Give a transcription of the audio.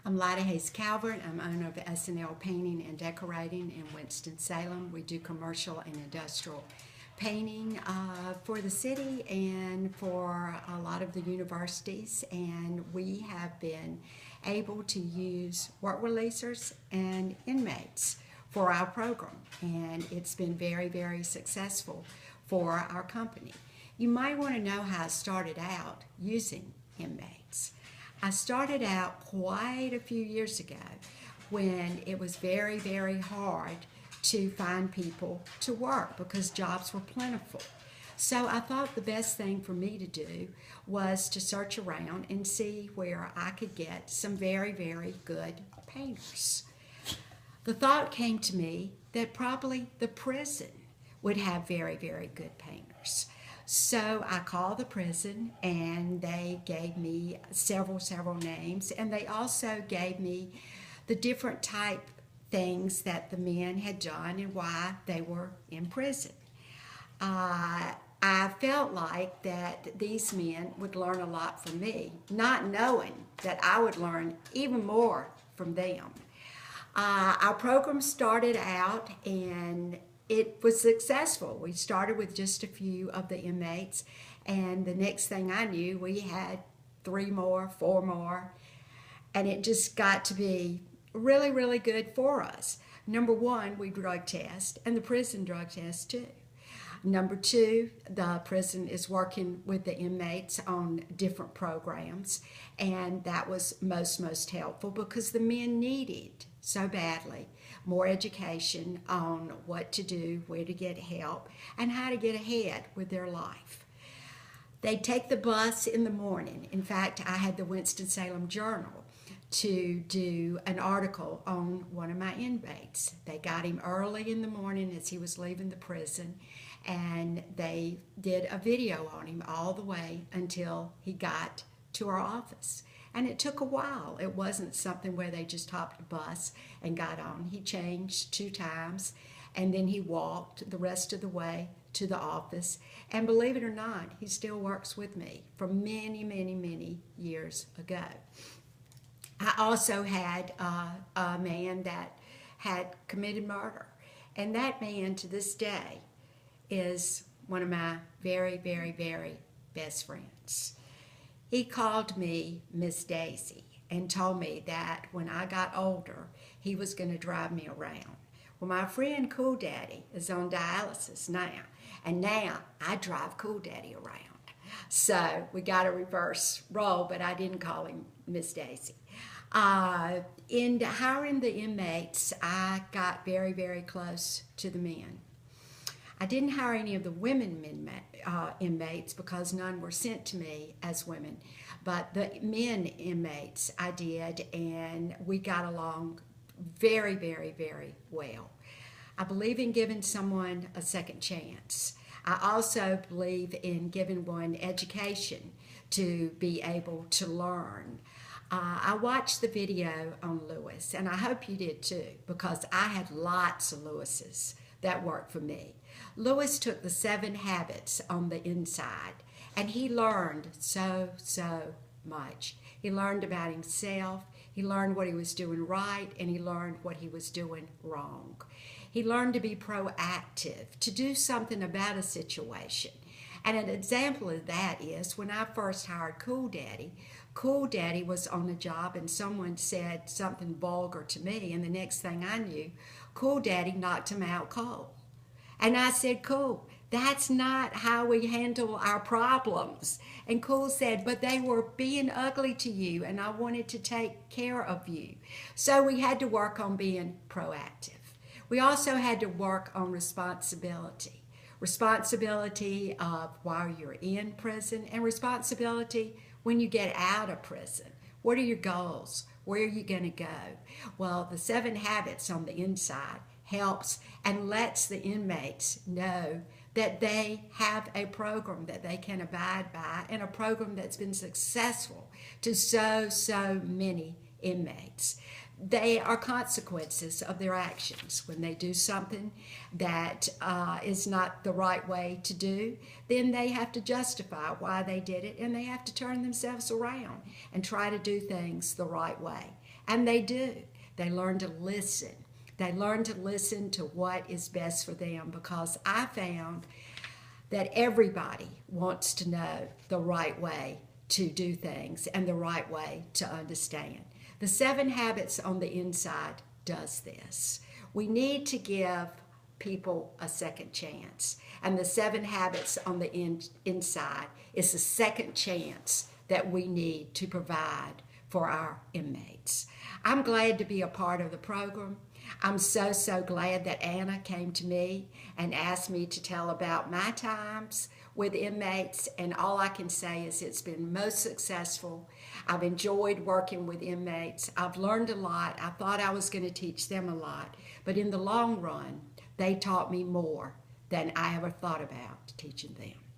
I'm Lida Calvert. I'm owner of S&L Painting and Decorating in Winston-Salem. We do commercial and industrial painting for the city and for a lot of the universities, and we have been able to use work releasers and inmates for our program, and it's been very, very successful for our company. You might want to know how I started out using inmates. I started out quite a few years ago when it was very, very hard to find people to work because jobs were plentiful. So I thought the best thing for me to do was to search around and see where I could get some very, very good painters. The thought came to me that probably the prison would have very, very good painters. So I called the prison and they gave me several names, and they also gave me the different type things that the men had done and why they were in prison. I felt like that these men would learn a lot from me, not knowing that I would learn even more from them. Our program started out and it was successful. We started with just a few of the inmates, and the next thing I knew, we had 3 more, 4 more, and it just got to be really, really good for us. Number one, we drug test, and the prison drug test too. Number two, the prison is working with the inmates on different programs, and that was most helpful because the men needed so badly more education on what to do, where to get help, and how to get ahead with their life. They take the bus in the morning. In fact, I had the Winston-Salem Journal to do an article on one of my inmates. They got him early in the morning as he was leaving the prison, and they did a video on him all the way until he got to our office. And it took a while. It wasn't something where they just hopped a bus and got on. He changed 2 times, and then he walked the rest of the way to the office. And believe it or not, he still works with me from many years ago. I also had a man that had committed murder. And that man to this day is one of my very best friends. He called me Miss Daisy and told me that when I got older, he was going to drive me around. Well, my friend Cool Daddy is on dialysis now, and now I drive Cool Daddy around. So we got a reverse role, but I didn't call him Miss Daisy. In hiring the inmates, I got very close to the men. I didn't hire any of the women inmates because none were sent to me as women, but the men inmates I did, and we got along very well. I believe in giving someone a second chance. I also believe in giving one education to be able to learn. I watched the video on Lewis, and I hope you did too, because I had lots of Lewises that worked for me. Lewis took the 7 habits on the inside, and he learned so much. He learned about himself, he learned what he was doing right, and he learned what he was doing wrong. He learned to be proactive, to do something about a situation. And an example of that is when I first hired Cool Daddy was on a job and someone said something vulgar to me, and the next thing I knew, Cool Daddy knocked him out cold. And I said, Cool, that's not how we handle our problems. And Cool said, but they were being ugly to you and I wanted to take care of you. So we had to work on being proactive. We also had to work on responsibility. Responsibility of while you're in prison, and responsibility when you get out of prison. What are your goals? Where are you going to go? Well, the 7 habits on the inside helps and lets the inmates know that they have a program that they can abide by, and a program that's been successful to so many inmates. They are consequences of their actions. When they do something that is not the right way to do, then they have to justify why they did it, and they have to turn themselves around and try to do things the right way. And they do. They learn to listen. They learn to listen to what is best for them, because I found that everybody wants to know the right way to do things and the right way to understand. The 7 Habits on the Inside does this. We need to give people a second chance. And the 7 Habits on the inside is the second chance that we need to provide for our inmates. I'm glad to be a part of the program. I'm so glad that Anna came to me and asked me to tell about my times with inmates, and all I can say is it's been most successful. I've enjoyed working with inmates. I've learned a lot. I thought I was going to teach them a lot, but in the long run, they taught me more than I ever thought about teaching them.